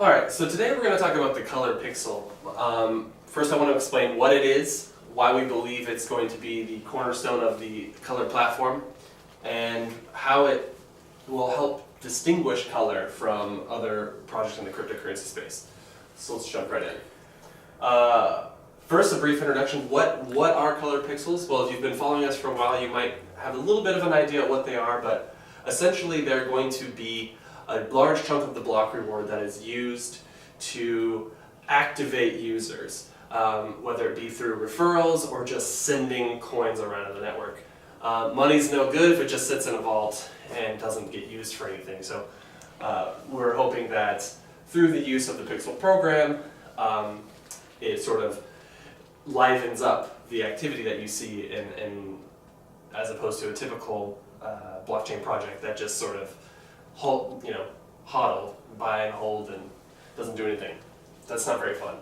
Alright, so today we're going to talk about the color pixel. First I want to explain what it is, why we believe it's going to be the cornerstone of the color platform, and how it will help distinguish color from other projects in the cryptocurrency space. So let's jump right in. First, a brief introduction. What are color pixels? Well, if you've been following us for a while, you might have a little bit of an idea of what they are, but essentially they're going to be a large chunk of the block reward that is used to activate users, whether it be through referrals or just sending coins around the network. Money's no good if it just sits in a vault and doesn't get used for anything. So we're hoping that through the use of the Pixel program, it sort of livens up the activity that you see in as opposed to a typical blockchain project that just sort of hodl, buy and hold, and doesn't do anything. That's not very fun.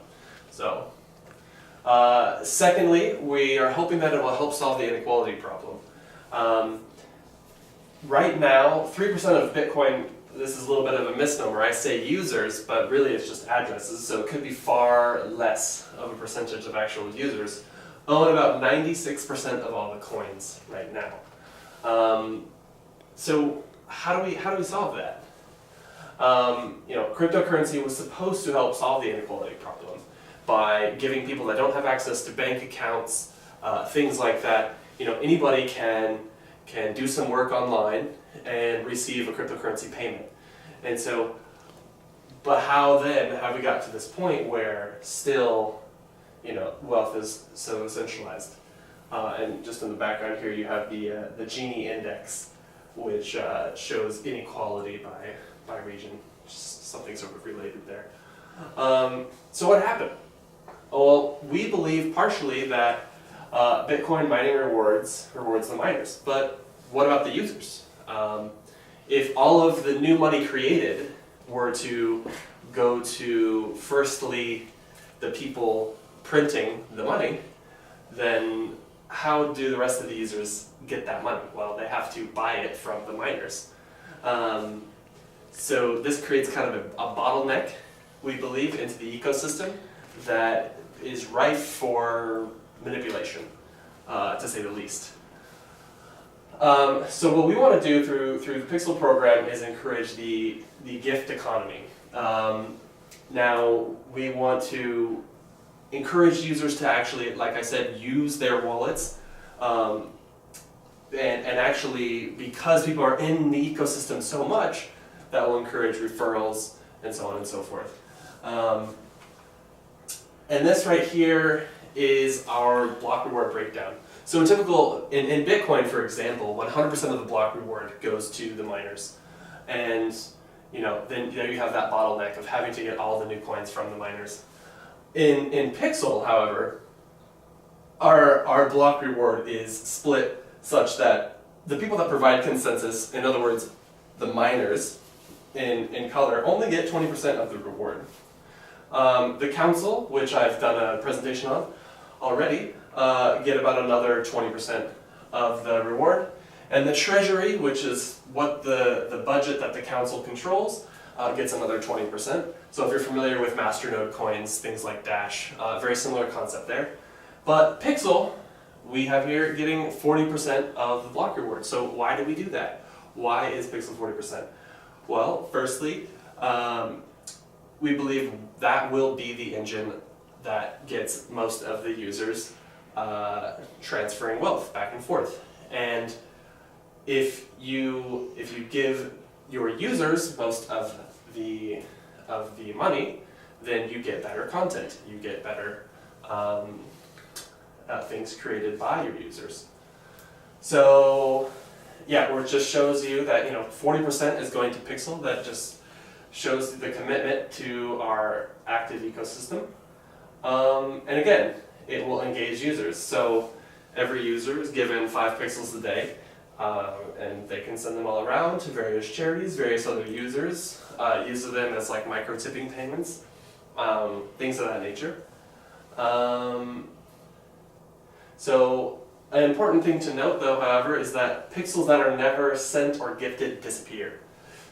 So, secondly, we are hoping that it will help solve the inequality problem. Right now, 3% of Bitcoin, this is a little bit of a misnomer. I say users, but really it's just addresses, so it could be far less of a percentage of actual users own about 96% of all the coins right now. So how do we solve that? Cryptocurrency was supposed to help solve the inequality problem by giving people that don't have access to bank accounts, things like that. Anybody can do some work online and receive a cryptocurrency payment. And so, but how then have we got to this point where still, wealth is so centralized? And just in the background here, you have the Gini index, which shows inequality by region, just something sort of related there. So what happened? Well, we believe partially that Bitcoin mining rewards the miners, but what about the users? If all of the new money created were to go to, firstly, the people printing the money, then how do the rest of the users get that money? Well, they have to buy it from the miners. So this creates kind of a bottleneck, we believe, into the ecosystem that is rife for manipulation, to say the least. So what we want to do through the Pixel program is encourage the gift economy. Now, we want to encourage users to actually, like I said, use their wallets. And actually, because people are in the ecosystem so much, that will encourage referrals and so on and so forth. And this right here is our block reward breakdown. So in Bitcoin, for example, 100% of the block reward goes to the miners. And then there you have that bottleneck of having to get all the new coins from the miners. In Pixel, however, our block reward is split such that the people that provide consensus, in other words, the miners in color, only get 20% of the reward. The council, which I've done a presentation on already, get about another 20% of the reward. And the treasury, which is what the budget that the council controls, gets another 20%. So if you're familiar with masternode coins, things like Dash, very similar concept there. But Pixel, we have here getting 40% of the block reward. So why do we do that? Why is Pixel 40%? Well, firstly, we believe that will be the engine that gets most of the users transferring wealth back and forth. And if you give your users most of the money, then you get better content. You get better things created by your users. So yeah, it just shows you that 40% is going to Pixel. That just shows the commitment to our active ecosystem. And again, it will engage users. So every user is given 5 pixels a day, and they can send them all around to various charities, various other users, use of them as like micro-tipping payments, things of that nature. So an important thing to note, though, however, is that pixels that are never sent or gifted disappear.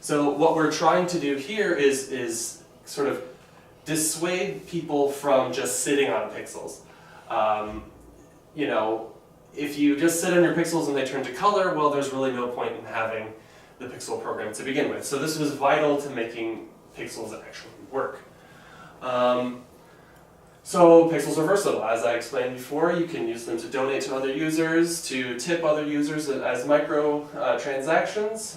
So what we're trying to do here is sort of dissuade people from just sitting on pixels. You know, if you just sit on your pixels and they turn to color, well, there's really no point in having the pixel program to begin with. So this was vital to making pixels actually work. So pixels are versatile. As I explained before, you can use them to donate to other users, to tip other users as micro transactions.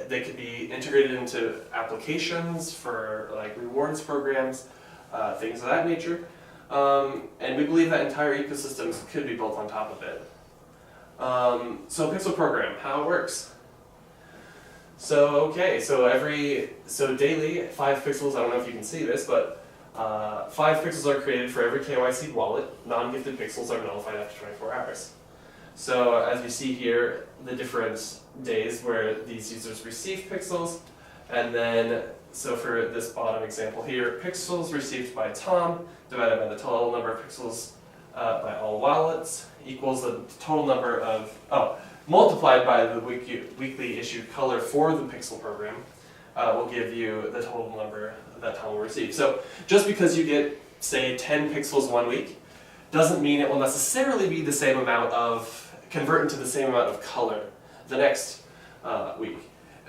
They could be integrated into applications for like rewards programs, things of that nature. And we believe that entire ecosystems could be built on top of it. So Pixel program, how it works. So daily 5 pixels, I don't know if you can see this, but 5 pixels are created for every KYC wallet. Non-gifted pixels are nullified after 24 hours. So as you see here, the different days where these users receive pixels, and then, so for this bottom example here, pixels received by Tom divided by the total number of pixels by all wallets equals the total number of, multiplied by the weekly issued color for the pixel program will give you the total number that Tom will receive. So just because you get, say, 10 pixels one week, doesn't mean it will necessarily be the same amount of, convert into the same amount of color the next week.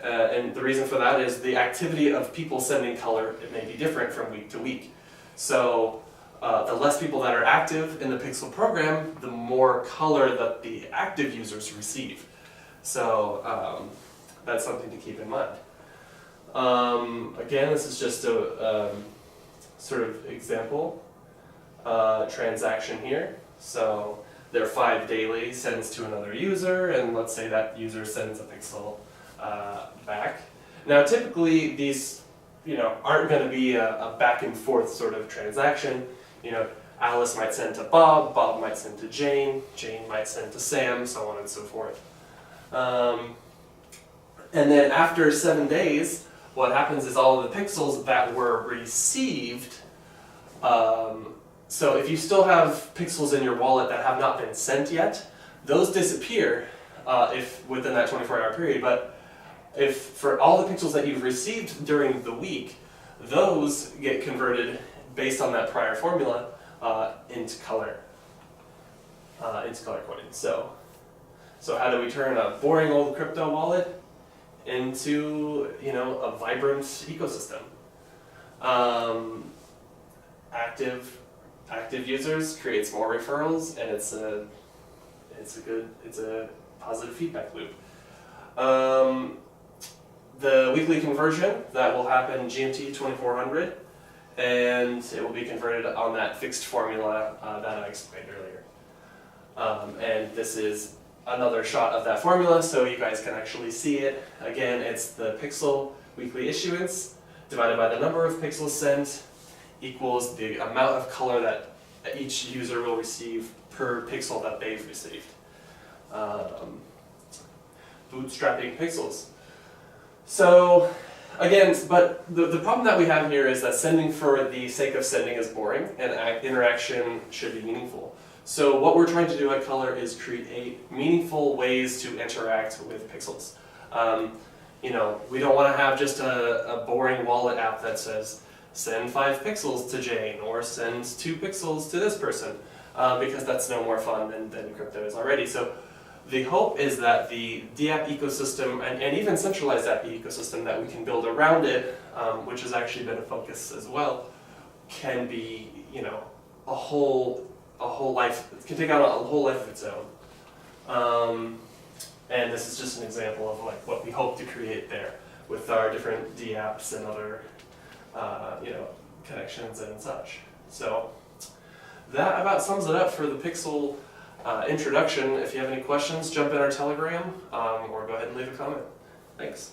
And the reason for that is the activity of people sending color, it may be different from week to week. So the less people that are active in the Pixel program, the more color that the active users receive. So that's something to keep in mind. Again, this is just a sort of example transaction here. So there are 5 daily sends to another user, and let's say that user sends a pixel back. Now typically these aren't going to be a back and forth sort of transaction. Alice might send to Bob, Bob might send to Jane, Jane might send to Sam, so on and so forth. And then after 7 days, what happens is all of the pixels that were received, so if you still have pixels in your wallet that have not been sent yet, those disappear if within that 24-hour period. But if for all the pixels that you've received during the week, those get converted based on that prior formula into color coding. So how do we turn a boring old crypto wallet into a vibrant ecosystem? Active users creates more referrals, and it's a positive feedback loop. The weekly conversion, that will happen GMT 2400, and it will be converted on that fixed formula that I explained earlier. And this is another shot of that formula so you guys can actually see it. Again, it's the pixel weekly issuance divided by the number of pixels sent equals the amount of color that each user will receive per pixel that they've received. Bootstrapping pixels. So again, but the problem that we have here is that sending for the sake of sending is boring, and interaction should be meaningful. So what we're trying to do at Color is create meaningful ways to interact with pixels. We don't want to have just a boring wallet app that says, send 5 pixels to Jane, or send 2 pixels to this person, because that's no more fun than crypto is already. So the hope is that the DApp ecosystem, and even centralized app ecosystem that we can build around it, which has actually been a focus as well, can be, a whole life, it can take on a whole life of its own. And this is just an example of what we hope to create there with our different DApps and other connections and such. So that about sums it up for the Pixel introduction. If you have any questions, jump in our Telegram or go ahead and leave a comment. Thanks.